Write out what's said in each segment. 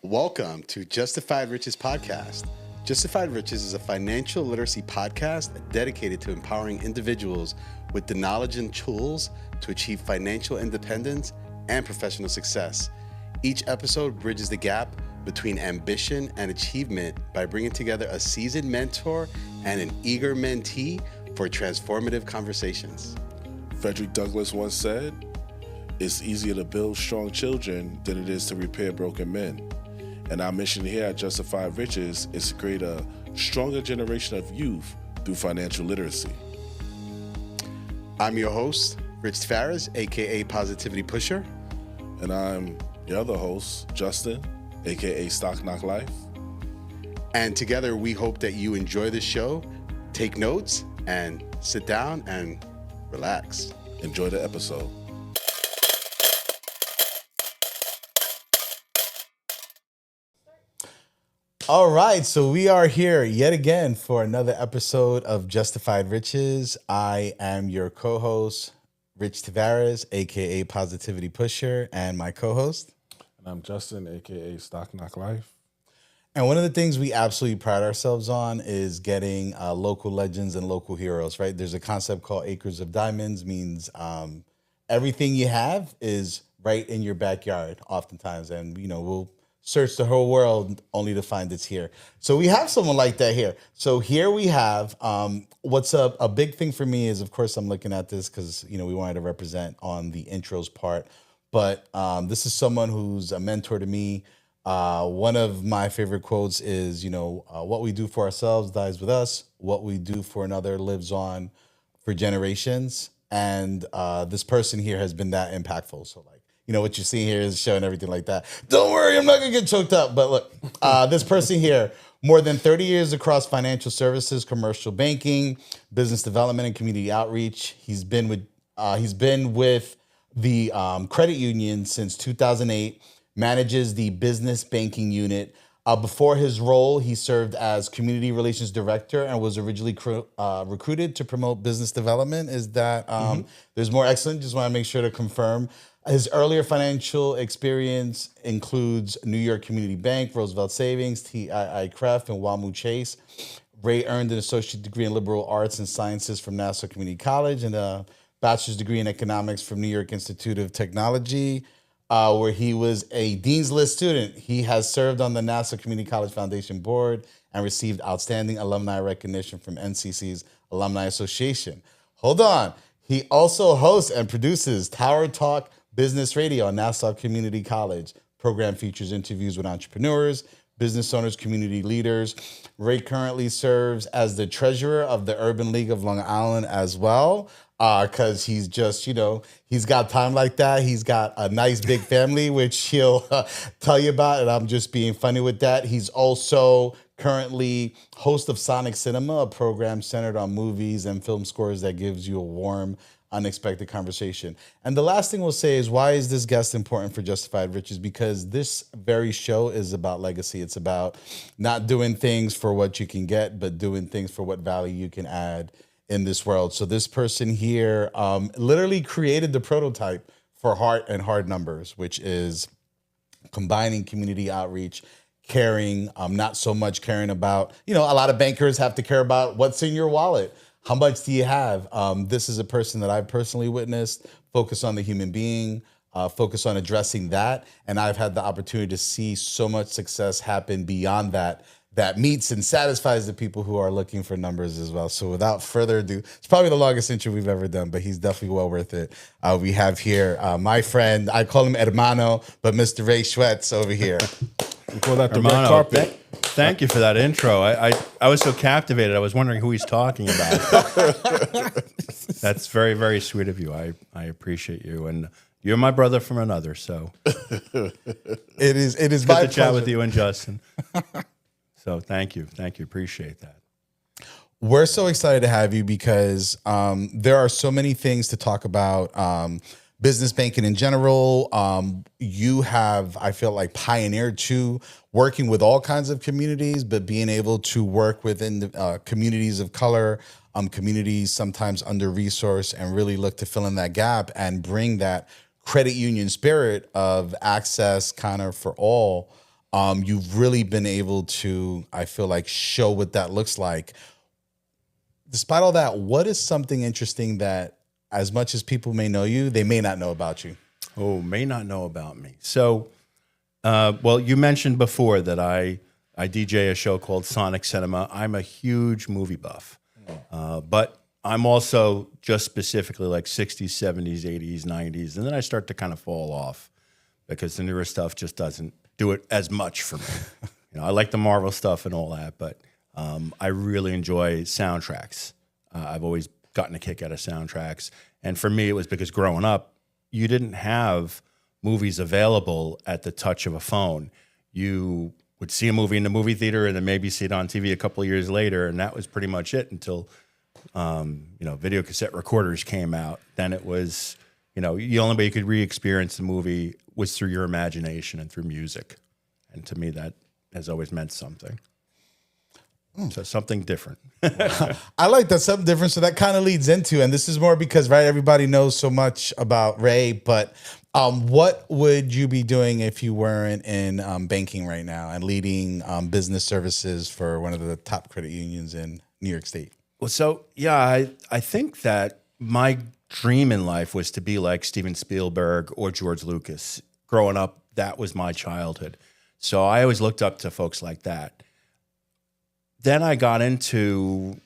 Welcome to Justified Riches podcast. Justified Riches is a financial literacy podcast dedicated to empowering individuals with the knowledge and tools to achieve financial independence and professional success. Each episode bridges the gap between ambition and achievement by bringing together a seasoned mentor and an eager mentee for transformative conversations. Frederick Douglass once said, "It's easier to build strong children than it is to repair broken men." And our mission here at Justified Riches is to create a stronger generation of youth through financial literacy. I'm your host, Rich Tavarez, aka Positivity Pusher. And I'm your other host, Justin, aka Stock Knock Life. And together we hope that you enjoy the show, take notes, and sit down and relax. Enjoy the episode. All right, so we are here yet again for another episode of Justified Riches. I am your co-host, Rich Tavarez, aka Positivity Pusher, and my co-host. And I'm Justin, aka Stock Knock Life. And one of the things we absolutely pride ourselves on is getting local legends and local heroes, right? There's a concept called Acres of Diamonds, means everything you have is right in your backyard oftentimes. And, we'll search the whole world only to find it's here. So we have someone like that here. So here we have, what's a big thing for me is, of course, I'm looking at this because, we wanted to represent on the intros part. But this is someone who's a mentor to me. One of my favorite quotes is, what we do for ourselves dies with us. What we do for another lives on for generations. And this person here has been that impactful. So what you're seeing here is showing everything like that. Don't worry, I'm not going to get choked up. But look, this person here, more than 30 years across financial services, commercial banking, business development, and community outreach. He's been with the credit union since 2008, manages the business banking unit. Before his role, he served as community relations director and was originally recruited to promote business development. Is that there's more excellent? Just want to make sure to confirm. His earlier financial experience includes New York Community Bank, Roosevelt Savings, TII-CREF, and WAMU Chase. Ray earned an associate degree in liberal arts and sciences from Nassau Community College and a bachelor's degree in economics from New York Institute of Technology, where he was a Dean's List student. He has served on the Nassau Community College Foundation Board and received outstanding alumni recognition from NCC's Alumni Association. Hold on. He also hosts and produces Tower Talk Business Radio on Nassau Community College. Program features interviews with entrepreneurs, business owners, community leaders. Ray currently serves as the treasurer of the Urban League of Long Island as well, because he's just, he's got time like that. He's got a nice big family, which he'll tell you about, and I'm just being funny with that. He's also currently host of Sonic Cinema, a program centered on movies and film scores that gives you a warm, unexpected conversation. And the last thing we'll say is, why is this guest important for Justified Riches? Because this very show is about legacy. It's about not doing things for what you can get, but doing things for what value you can add in this world. So this person here literally created the prototype for Heart and Hard Numbers, which is combining community outreach, caring, not so much caring about, a lot of bankers have to care about what's in your wallet. How much do you have? This is a person that I've personally witnessed focus on the human being, focus on addressing that. And I've had the opportunity to see so much success happen beyond that meets and satisfies the people who are looking for numbers as well. So without further ado, it's probably the longest intro we've ever done, but he's definitely well worth it. We have here my friend, I call him Hermano, but Mr. Ray Schwetz over here. We call that the red Hermano, carpet. Thank you for that intro. I was so captivated. I was wondering who he's talking about. That's very, very sweet of you. I appreciate you. And you're my brother from another, so. It is Good my to chat pleasure. with you and Justin. So thank you. Appreciate that. We're so excited to have you because there are so many things to talk about. Business banking in general, you have, I feel like, pioneered too, working with all kinds of communities, but being able to work within the communities of color, communities sometimes under-resourced, and really look to fill in that gap and bring that credit union spirit of access kind of for all You've really been able to, I feel like, show what that looks like. Despite all that, what is something interesting that, as much as people may know you, they may not know about you? Oh, may not know about me. So, well, you mentioned before that I DJ a show called Sonic Cinema. I'm a huge movie buff, but I'm also just specifically like 60s, 70s, 80s, 90s, and then I start to kind of fall off because the newer stuff just doesn't do it as much for me. I like the Marvel stuff and all that, but I really enjoy soundtracks. I've always gotten a kick out of soundtracks. And for me, it was because growing up, you didn't have movies available at the touch of a phone. You would see a movie in the movie theater and then maybe see it on TV a couple of years later, and that was pretty much it until video cassette recorders came out. Then it was, the only way you could re-experience the movie was through your imagination and through music. And to me, that has always meant something. So something different. I like that, something different. So that kind of leads into, and this is more because, right, everybody knows so much about Ray, but what would you be doing if you weren't in banking right now and leading business services for one of the top credit unions in New York State? Well, so, yeah, I think that my dream in life was to be like Steven Spielberg or George Lucas. Growing up, that was my childhood. So I always looked up to folks like that. Then I got into,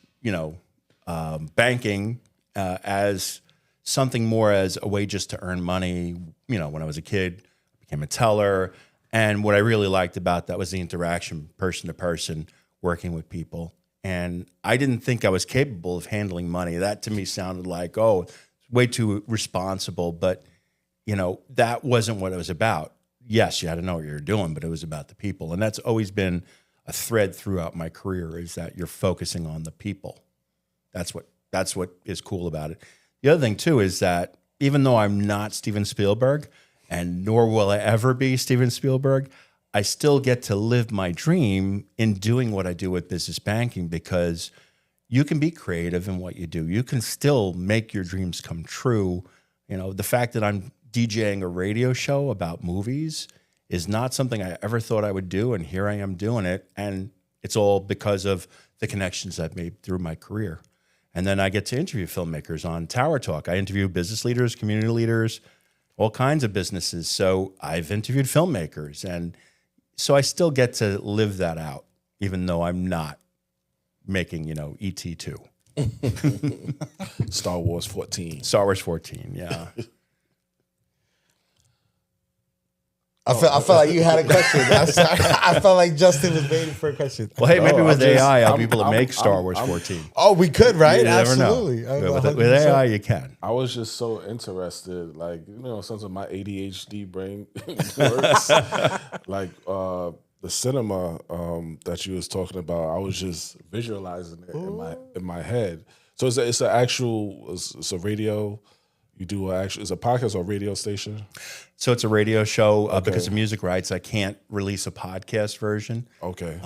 banking as something more as a way just to earn money. When I was a kid, I became a teller. And what I really liked about that was the interaction, person to person, working with people. And I didn't think I was capable of handling money. That to me sounded like, it's way too responsible. But, that wasn't what it was about. Yes, you had to know what you were doing, but it was about the people. And that's always been a thread throughout my career, is that you're focusing on the people. That's what is cool about it. The other thing too is that even though I'm not Steven Spielberg, and nor will I ever be Steven Spielberg, I still get to live my dream in doing what I do with business banking, because you can be creative in what you do. You can still make your dreams come true. The fact that I'm DJing a radio show about movies is not something I ever thought I would do, and here I am doing it, and it's all because of the connections I've made through my career. And then I get to interview filmmakers on Tower Talk. I interview business leaders, community leaders, all kinds of businesses. So I've interviewed filmmakers, and so I still get to live that out, even though I'm not making, E.T. 2. Star Wars 14. Star Wars 14, yeah. I felt like you had a question. I'm sorry. I felt like Justin was waiting for a question. Well, hey, maybe with AI, I'll be able to make Star Wars 14. Oh, we could, right? You never Absolutely. know. With AI, you can. I was just so interested, sometimes my ADHD brain works. The cinema that you was talking about, I was just visualizing it in my head. So it's a radio. You do it's a podcast or radio station? So it's a radio show. Because of music rights, I can't release a podcast version. Okay.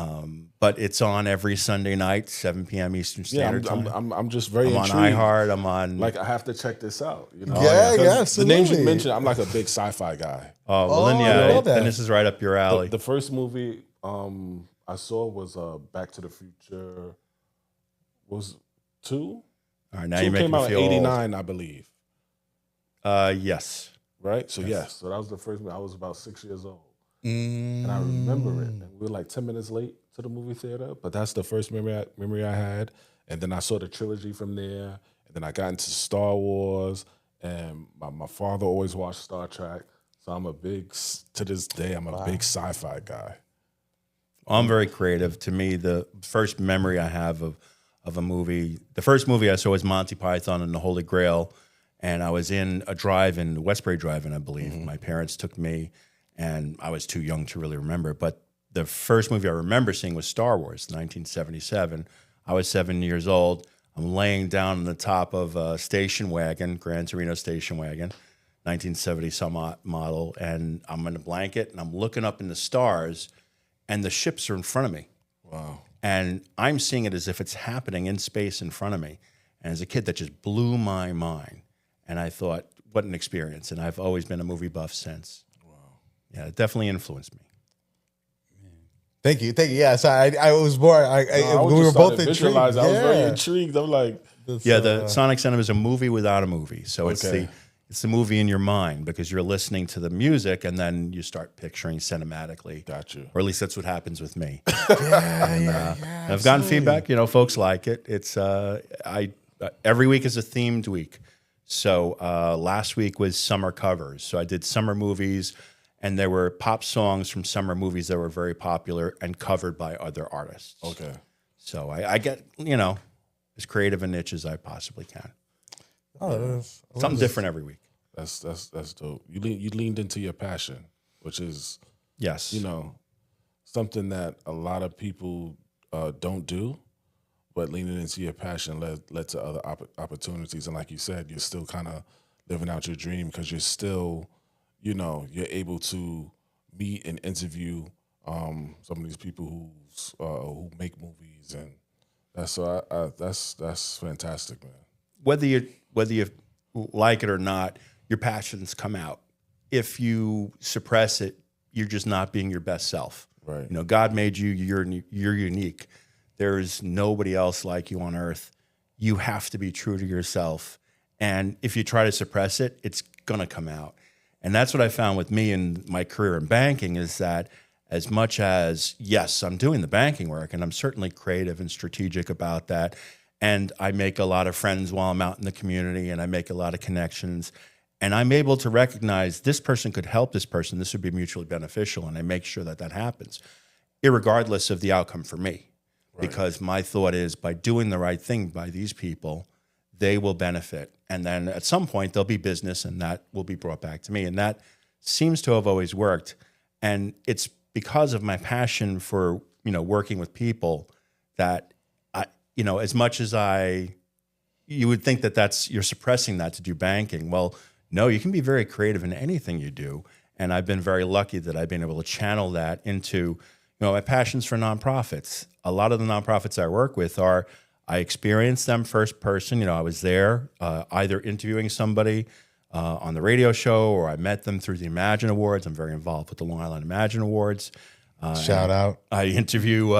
But it's on every Sunday night, 7 p.m. Eastern Standard Time. I'm just very intrigued. On iHeart. I'm on. I have to check this out. Yeah, absolutely. The names you mentioned, I'm like a big sci-fi guy. Oh, well, then this is right up your alley. The first movie I saw was Back to the Future. Was 2? All right, now 2 you make came me out in feel '89, I believe. Yes. Right? So yes. So that was the first movie. I was about 6 years old. And I remember it. And we were like 10 minutes late to the movie theater, but that's the first memory I had. And then I saw the trilogy from there. And then I got into Star Wars. And my father always watched Star Trek. So to this day, I'm a big sci-fi guy. I'm very creative. To me, the first memory I have of a movie, the first movie I saw was Monty Python and the Holy Grail. And I was in a drive-in, Westbury Drive-in, I believe. My parents took me, and I was too young to really remember. But the first movie I remember seeing was Star Wars, 1977. I was 7 years old. I'm laying down on the top of a station wagon, Gran Torino station wagon, 1970 some model, and I'm in a blanket, and I'm looking up in the stars, and the ships are in front of me. Wow. And I'm seeing it as if it's happening in space in front of me. And as a kid, that just blew my mind. And I thought, what an experience. And I've always been a movie buff since. Wow. Yeah, it definitely influenced me. Thank you. Yeah, so I was more. We were both intrigued. I was very intrigued. I'm like, the Sonic Cinema is a movie without a movie. So Okay. it's the movie in your mind because you're listening to the music and then you start picturing cinematically. got you. Or at least that's what happens with me. Yeah, I've gotten feedback. Folks like it. It's every week is a themed week. So last week was summer covers. So I did summer movies, and there were pop songs from summer movies that were very popular and covered by other artists. Okay. So I get as creative a niche as I possibly can. Something different every week. That's dope. You leaned into your passion, which is Yes. something that a lot of people don't do, but leaning into your passion led to other opportunities. And like you said, you're still kind of living out your dream because you're still, you're able to meet and interview some of these people who make movies, and that's fantastic, man. Whether you like it or not, your passions come out. If you suppress it, you're just not being your best self. Right. God made you. You're unique. There's nobody else like you on earth. You have to be true to yourself. And if you try to suppress it, it's gonna come out. And that's what I found with me in my career in banking is that as much as, yes, I'm doing the banking work and I'm certainly creative and strategic about that. And I make a lot of friends while I'm out in the community and I make a lot of connections. And I'm able to recognize this person could help this person. This would be mutually beneficial. And I make sure that happens, irregardless of the outcome for me. Right. Because my thought is by doing the right thing by these people, they will benefit. And then at some point there'll be business and that will be brought back to me. And that seems to have always worked. And it's because of my passion for, working with people that as much as you would think that you're suppressing that to do banking. Well, no, you can be very creative in anything you do. And I've been very lucky that I've been able to channel that into, my passions for nonprofits. A lot of the nonprofits I work with I experienced them first person. I was there either interviewing somebody on the radio show or I met them through the Imagine Awards. I'm very involved with the Long Island Imagine Awards. Shout out. I interview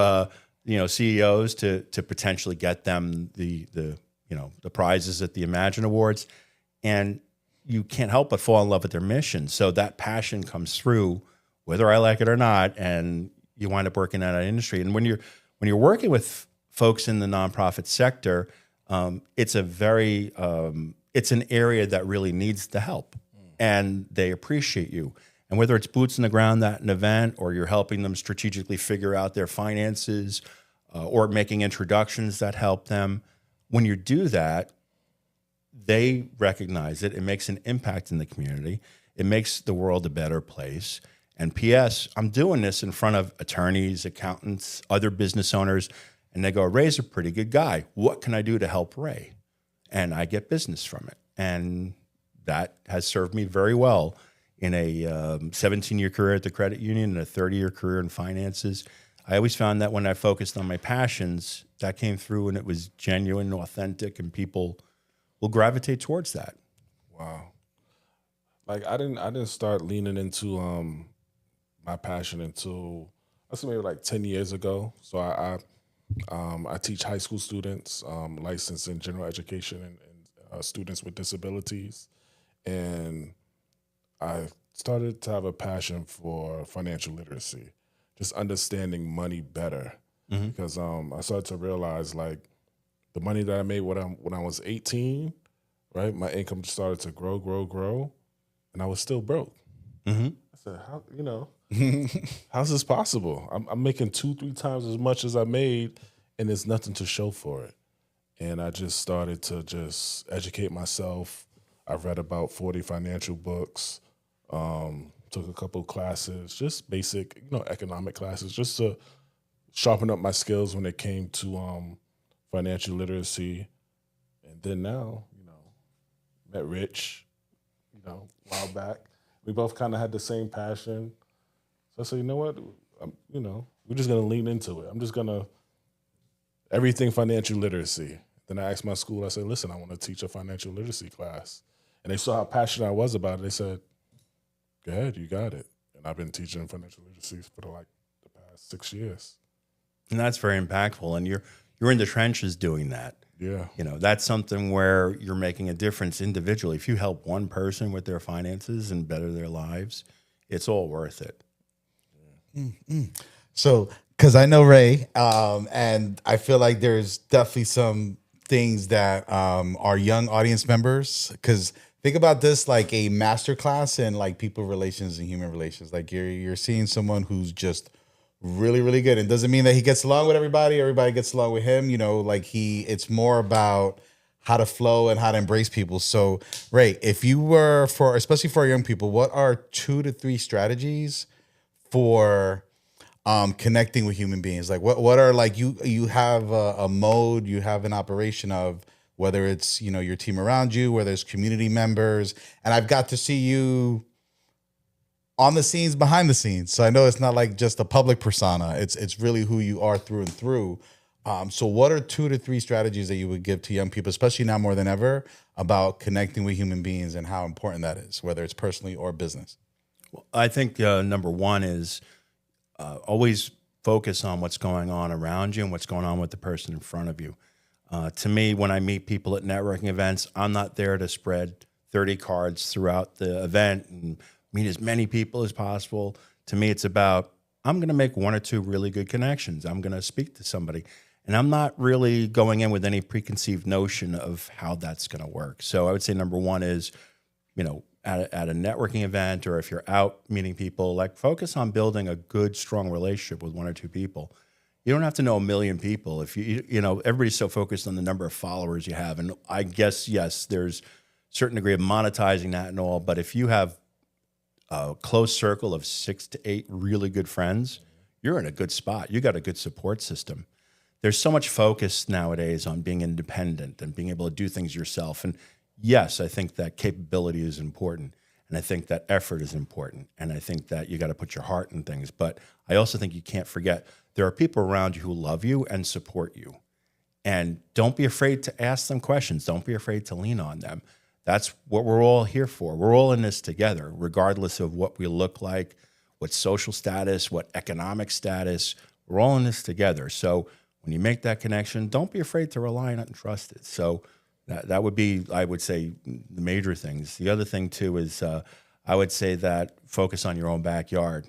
CEOs to potentially get them the prizes at the Imagine Awards, and you can't help but fall in love with their mission. So that passion comes through, whether I like it or not, and you wind up working in that industry. And when you're working with folks in the nonprofit sector, it's it's an area that really needs the help, and they appreciate you. And whether it's boots on the ground at an event, or you're helping them strategically figure out their finances, or making introductions that help them, when you do that, they recognize it. It makes an impact in the community. It makes the world a better place. And P.S., I'm doing this in front of attorneys, accountants, other business owners, and they go, "Ray's a pretty good guy. What can I do to help Ray?" And I get business from it. And that has served me very well in a 17-year career at the credit union and a 30-year career in finances. I always found that when I focused on my passions, that came through and it was genuine and authentic, and people will gravitate towards that. Wow. Like I didn't start leaning into my passion until I say maybe like 10 years ago. So I teach high school students, licensed in general education and students with disabilities, and I started to have a passion for financial literacy, just understanding money better. Mm-hmm. Because I started to realize like the money that I made when I was 18, right? My income started to grow, and I was still broke. Mm-hmm. I said, how's this possible? I'm making 2-3 times as much as I made, and there's nothing to show for it. And I just started to just educate myself. I read about 40 financial books, took a couple classes, just basic, economic classes, just to sharpen up my skills when it came to financial literacy. And then now, met Rich, a while back. We both kind of had the same passion. So I said, you know what, we're just going to lean into it. I'm just going to, everything financial literacy. Then I asked my school, I said, listen, I want to teach a financial literacy class. And they saw how passionate I was about it. They said, go ahead, you got it. And I've been teaching financial literacy for the last 6 years. And that's very impactful. And you're in the trenches doing that. Yeah. You know, that's something where you're making a difference individually. If you help one person with their finances and better their lives, it's all worth it. So, because I know Ray, and I feel like there's definitely some things that our young audience members, because think about this like a masterclass in like people relations and human relations. Like you're seeing someone who's just really, really good. It doesn't mean that he gets along with everybody gets along with him. You know, like it's more about how to flow and how to embrace people. So, Ray, if you were especially for our young people, what are 2 to 3 strategies for connecting with human beings? Like what are like you have a mode, you have an operation of whether it's, you know, your team around you, whether it's community members, and I've got to see you on the scenes, behind the scenes. So I know it's not like just a public persona. It's really who you are through and through. So what are 2 to 3 strategies that you would give to young people, especially now more than ever, about connecting with human beings and how important that is, whether it's personally or business? Well, I think number one is always focus on what's going on around you and what's going on with the person in front of you. To me, when I meet people at networking events, I'm not there to spread 30 cards throughout the event and meet as many people as possible. To me, it's about, I'm going to make 1 or 2 really good connections. I'm going to speak to somebody. And I'm not really going in with any preconceived notion of how that's going to work. So I would say number one is, you know, at a networking event, or if you're out meeting people, like focus on building a good, strong relationship with 1 or 2 people. You don't have to know 1 million people. If you know, everybody's so focused on the number of followers you have. And I guess, yes, there's a certain degree of monetizing that and all, but if you have a close circle of 6 to 8 really good friends, you're in a good spot. You got a good support system. There's so much focus nowadays on being independent and being able to do things yourself. And yes, I think that capability is important. And I think that effort is important. And I think that you got to put your heart in things. But I also think you can't forget there are people around you who love you and support you. And don't be afraid to ask them questions. Don't be afraid to lean on them. That's what we're all here for. We're all in this together, regardless of what we look like, what social status, what economic status. We're all in this together. So when you make that connection, don't be afraid to rely on it and trust it. So that would be, I would say, the major things. The other thing, too, is I would say that focus on your own backyard.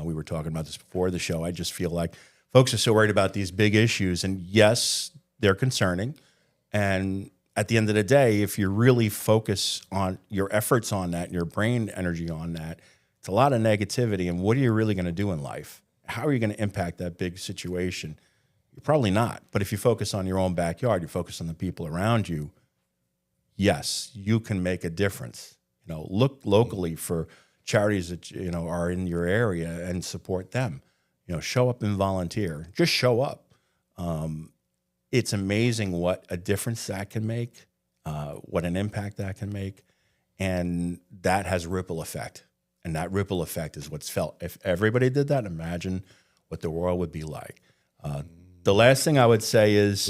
We were talking about this before the show. I just feel like folks are so worried about these big issues. And yes, they're concerning. And at the end of the day, if you really focus on your efforts on that and your brain energy on that, it's a lot of negativity. And what are you really going to do in life? How are you going to impact that big situation? You're probably not. But if you focus on your own backyard, you focus on the people around you, yes, you can make a difference. You know, look locally for charities that, you know, are in your area and support them. You know, show up and volunteer. Just show up. It's amazing what a difference that can make, what an impact that can make. And that has a ripple effect. And that ripple effect is what's felt. If everybody did that, imagine what the world would be like. The last thing I would say is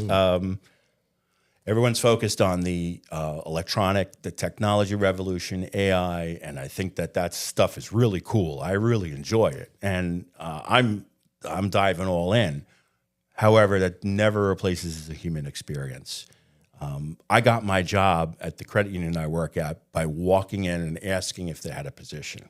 everyone's focused on the the technology revolution, AI, and I think that stuff is really cool. I really enjoy it. And I'm diving all in. However, that never replaces the human experience. I got my job at the credit union I work at by walking in and asking if they had a position.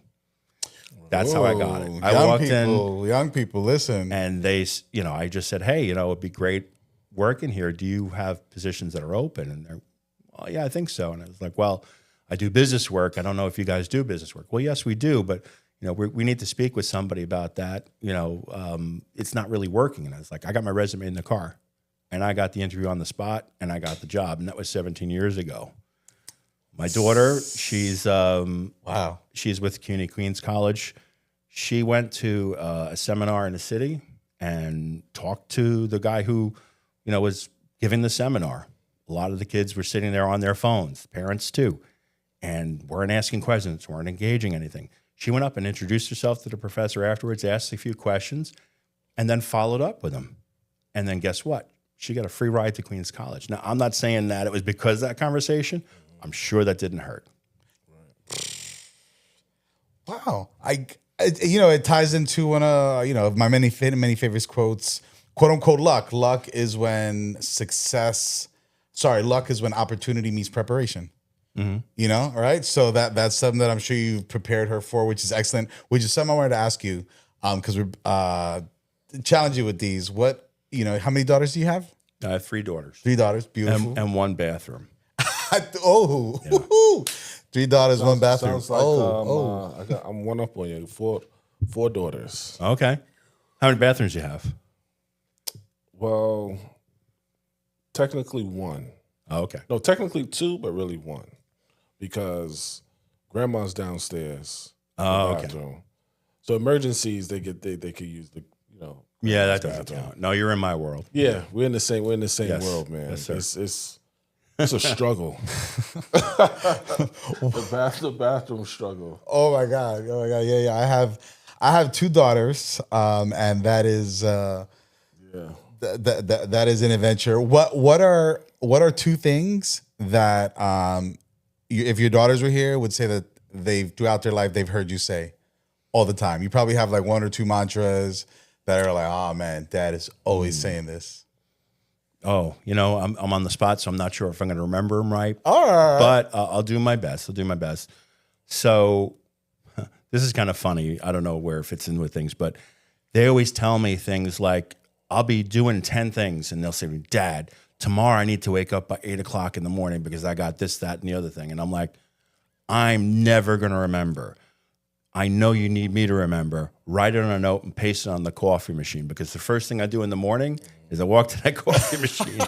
That's how I got it. I walked in. Young people, listen. And they, you know, I just said, hey, you know, it'd be great working here. Do you have positions that are open? And they're, well, yeah, I think so. And I was like, well, I do business work. I don't know if you guys do business work. Well, yes, we do. But, you know, we need to speak with somebody about that. You know, it's not really working. And I was like, I got my resume in the car. And I got the interview on the spot. And I got the job. And that was 17 years ago. My daughter, she's wow. She's with CUNY Queens College. She went to a seminar in the city and talked to the guy who, you know, was giving the seminar. A lot of the kids were sitting there on their phones, parents too, and weren't asking questions, weren't engaging anything. She went up and introduced herself to the professor afterwards, asked a few questions, and then followed up with him. And then guess what? She got a free ride to Queens College. Now, I'm not saying that it was because of that conversation. I'm sure that didn't hurt. Wow. It ties into one of my many favorite quotes, quote unquote luck. Luck is when opportunity meets preparation. All right. So that's something that I'm sure you've prepared her for, which is excellent. Which is something I wanted to ask you, because we're challenge you with these. How many daughters do you have? I have 3 daughters. 3 daughters, beautiful, and 1 bathroom. Woo-hoo. 3 daughters, 1 bathroom. Sounds like I'm one up on you. 4 daughters. Okay. How many bathrooms do you have? Well, technically 1. Oh, okay. No, technically 2, but really 1, because grandma's downstairs. Oh, okay. Bathroom. So emergencies, they could use the Yeah, that doesn't count. No, you're in my world. Yeah, we're in the same Yes. world, man. Yes, sir. It's a struggle. the bathroom struggle. Oh my god. Yeah. I have 2 daughters, and that is that is an adventure. What are 2 things that if your daughters were here would say that throughout their life they've heard you say all the time? You probably have like 1 or 2 mantras that are like, oh man, Dad is always saying this. Oh, I'm on the spot, so I'm not sure if I'm going to remember them right. All right. But I'll do my best. So this is kind of funny. I don't know where it fits in with things, but they always tell me things like, I'll be doing 10 things, and they'll say, Dad, tomorrow I need to wake up by 8 o'clock in the morning because I got this, that, and the other thing. And I'm like, I'm never going to remember. I know you need me to remember. Write it on a note and paste it on the coffee machine, because the first thing I do in the morning is I walk to that coffee machine.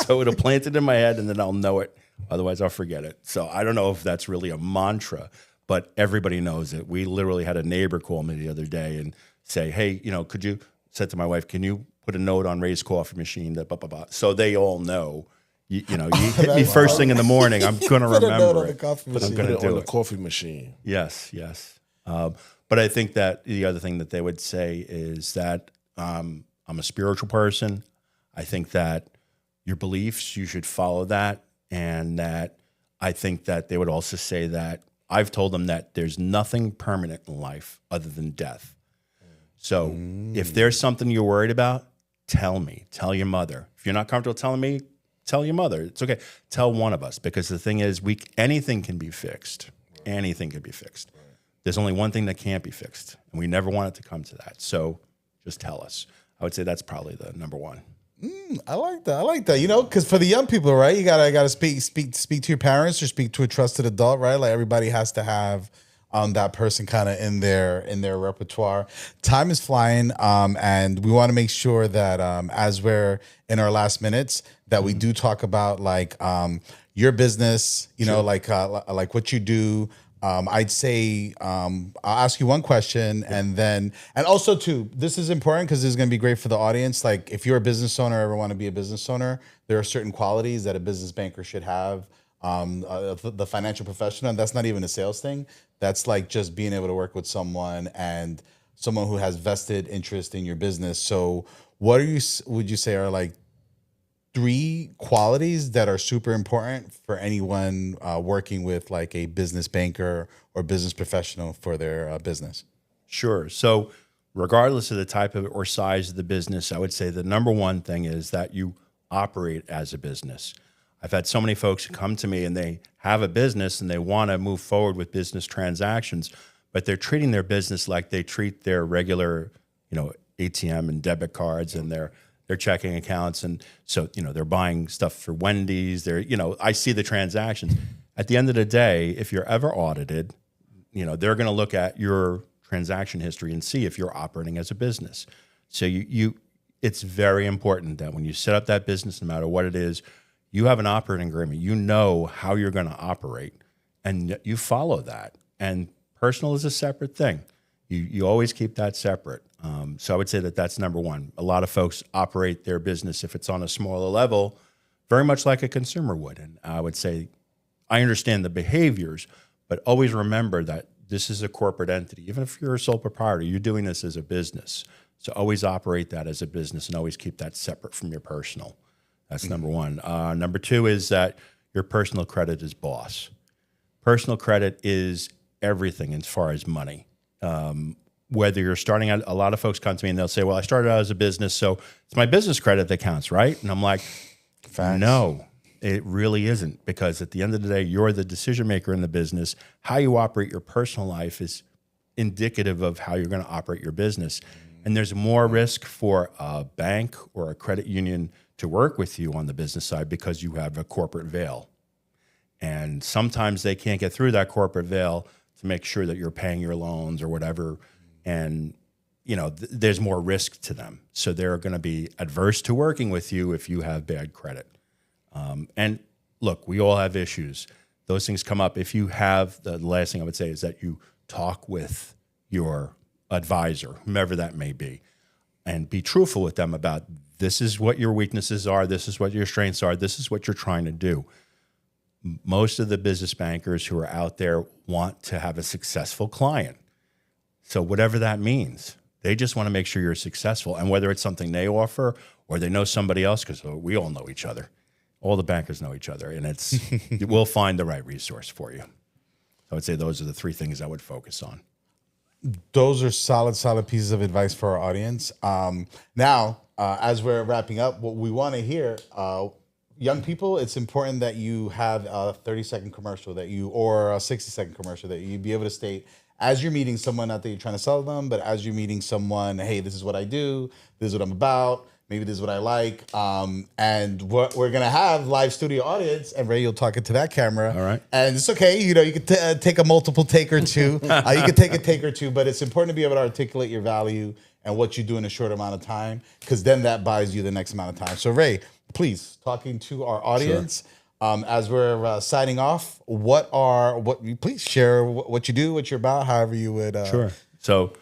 So it'll plant it in my head, and then I'll know it. Otherwise, I'll forget it. So I don't know if that's really a mantra, but everybody knows it. We literally had a neighbor call me the other day and say, hey, could you, said to my wife, can you put a note on Ray's coffee machine? That blah, blah, blah. So they all know. You hit me first thing in the morning, I'm going to remember it. I'm going to do it on the coffee machine. Yes. But I think that the other thing that they would say is that I'm a spiritual person. I think that your beliefs, you should follow that. And that I think that they would also say that I've told them that there's nothing permanent in life other than death. So if there's something you're worried about, tell me. Tell your mother. If you're not comfortable telling me, tell your mother. It's okay. Tell one of us, because the thing is, anything can be fixed. Anything can be fixed. There's only one thing that can't be fixed, and we never want it to come to that. So just tell us. I would say that's probably the number one. I like that. Because for the young people, right, you gotta speak to your parents or speak to a trusted adult, right? Like everybody has to have that person kind of in their repertoire. Time is flying, and we want to make sure that as we're in our last minutes, that we do talk about like your business, like what you do. I'd say I'll ask you one question, and also too, this is important because this is going to be great for the audience. Like if you're a business owner, ever want to be a business owner, there are certain qualities that a business banker should have. The financial professional, and that's not even a sales thing. That's like just being able to work with someone who has vested interest in your business. So what would you say are like 3 qualities that are super important for anyone working with like a business banker or business professional for their business? Sure. So regardless of the type of or size of the business, I would say the number one thing is that you operate as a business. I've had so many folks who come to me and they have a business and they want to move forward with business transactions, but they're treating their business like they treat their regular, ATM and debit cards and their checking accounts. And so, they're buying stuff for Wendy's. I see the transactions. At the end of the day, if you're ever audited, they're going to look at your transaction history and see if you're operating as a business. So it's very important that when you set up that business, no matter what it is, you have an operating agreement. You know how you're going to operate, and you follow that. And personal is a separate thing. You always keep that separate. So I would say that that's number one. A lot of folks operate their business, if it's on a smaller level, very much like a consumer would. And I would say I understand the behaviors, but always remember that this is a corporate entity. Even if you're a sole proprietor, you're doing this as a business. So always operate that as a business and always keep that separate from your personal. That's number one. Number 2 is that your personal credit is boss. Personal credit is everything as far as money. Whether you're starting out, a lot of folks come to me and they'll say, well, I started out as a business, so it's my business credit that counts, right? And I'm like, Facts. no, it really isn't, because at the end of the day, you're the decision maker in the business. How you operate your personal life is indicative of how you're going to operate your business. And there's more risk for a bank or a credit union to work with you on the business side because you have a corporate veil. And sometimes they can't get through that corporate veil to make sure that you're paying your loans or whatever. And, there's more risk to them. So they're going to be adverse to working with you if you have bad credit. And look, we all have issues. Those things come up. If you have, the last thing I would say is that you talk with your advisor, whomever that may be, and be truthful with them about this is what your weaknesses are, this is what your strengths are, this is what you're trying to do. Most of the business bankers who are out there want to have a successful client. So whatever that means, they just want to make sure you're successful. And whether it's something they offer or they know somebody else, because we all know each other. All the bankers know each other, and we'll find the right resource for you. I would say those are the three things I would focus on. Those are solid pieces of advice for our audience. Now, as we're wrapping up, what we want to hear, young people, it's important that you have a 30-second commercial or a 60-second commercial that you be able to state as you're meeting someone, not that you're trying to sell them, but as you're meeting someone, hey, this is what I do, this is what I'm about, maybe this is what I like. And we're going to have live studio audience, and Ray, you'll talk into that camera. All right. And it's okay. You could take a multiple take or two. You could take a take or two, but it's important to be able to articulate your value and what you do in a short amount of time, because then that buys you the next amount of time. So Ray, please, talking to our audience, as we're signing off, please share what you do, what you're about, however you would. Sure. So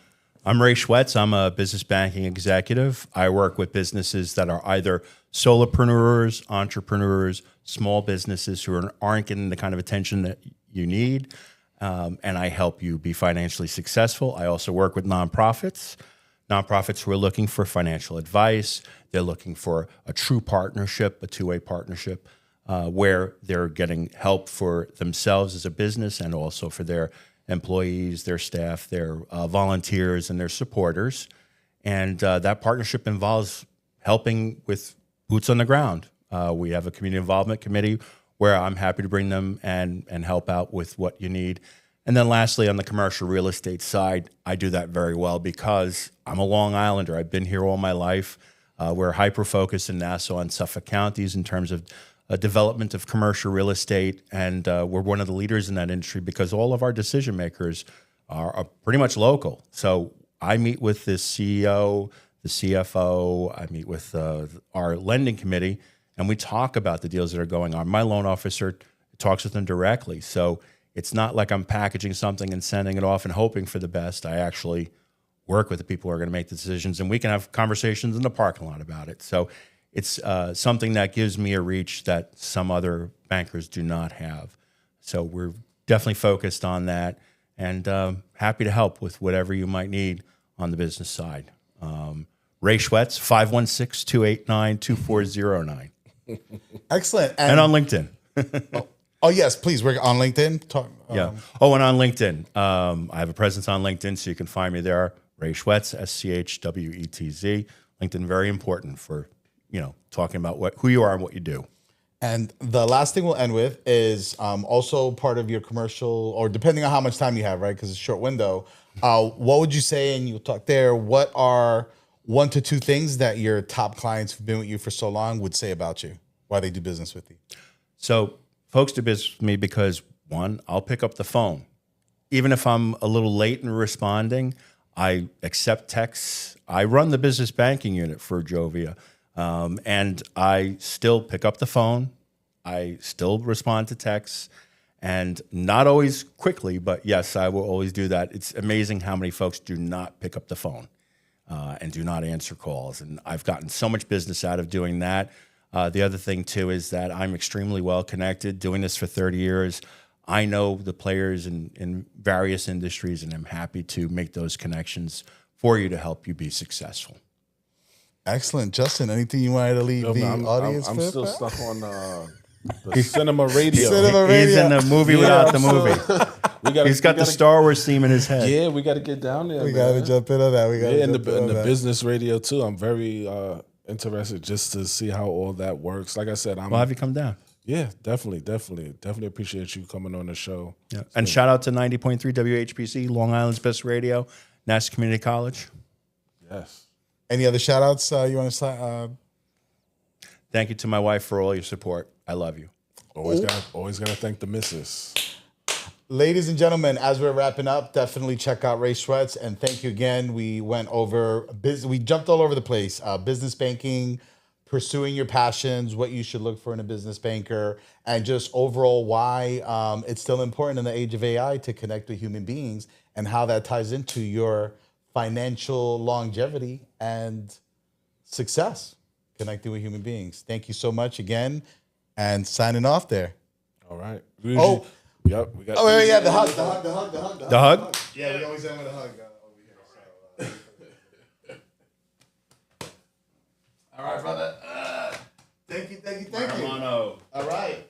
I'm Ray Schwetz. I'm a business banking executive. I work with businesses that are either solopreneurs, entrepreneurs, small businesses who aren't getting the kind of attention that you need, and I help you be financially successful. I also work with nonprofits who are looking for financial advice. They're looking for a true partnership, a two-way partnership, where they're getting help for themselves as a business and also for their employees, their staff, their volunteers, and their supporters. And that partnership involves helping with boots on the ground. We have a community involvement committee where I'm happy to bring them and help out with what you need. And then lastly, on the commercial real estate side, I do that very well because I'm a Long Islander. I've been here all my life. We're hyper-focused in Nassau and Suffolk counties in terms of development of commercial real estate, and we're one of the leaders in that industry because all of our decision makers are pretty much local. So I meet with the CEO, the CFO, I meet with our lending committee, and we talk about the deals that are going on. My loan officer talks with them directly. So it's not like I'm packaging something and sending it off and hoping for the best. I actually work with the people who are going to make the decisions, and we can have conversations in the parking lot about it. So it's something that gives me a reach that some other bankers do not have. So we're definitely focused on that, and happy to help with whatever you might need on the business side. Ray Schwetz, 516-289-2409. Excellent. And on LinkedIn. Oh, yes, please. We're on LinkedIn. Yeah. And on LinkedIn. I have a presence on LinkedIn, so you can find me there. Ray Schwetz, SCHWETZ. LinkedIn, very important for talking about who you are and what you do. And the last thing we'll end with is also part of your commercial, or depending on how much time you have, right? Because it's a short window. What would you say, and you'll talk there, what are 1 to 2 things that your top clients who've been with you for so long would say about you, why they do business with you? So folks do business with me because, one, I'll pick up the phone. Even if I'm a little late in responding, I accept texts. I run the business banking unit for Jovia. And I still pick up the phone. I still respond to texts, and not always quickly, but yes, I will always do that. It's amazing how many folks do not pick up the phone and do not answer calls. And I've gotten so much business out of doing that. The other thing, too, is that I'm extremely well connected. Doing this for 30 years, I know the players in various industries, and I'm happy to make those connections for you to help you be successful. Excellent. Justin, anything you wanted to leave the audience I'm with? still stuck on the cinema radio. Cinema radio. He's in the movie without the movie. He's got the Star Wars theme in his head. Yeah, we got to get down there. We got to jump in on that. We got in the business radio too. I'm very interested just to see how all that works. Like I said, Well, have you come down? Yeah, definitely appreciate you coming on the show. Yeah. And shout out to 90.3 WHPC, Long Island's best radio, Nassau Community College. Yes. Any other shout outs you want to Thank you to my wife for all your support. I love you. Always gotta thank the missus. Ladies and gentlemen, as we're wrapping up, definitely check out Ray Schwetz. And thank you again. We went over, we jumped all over the place. Business banking, pursuing your passions, what you should look for in a business banker, and just overall why it's still important in the age of AI to connect with human beings and how that ties into your financial longevity and success connecting with human beings. Thank you so much again, and signing off there. All right. Oh. Yep. We got. Oh, yeah, the hug. The hug? Yeah, we always end with a hug over here. So, all right, brother. Thank you. Hermano. All right.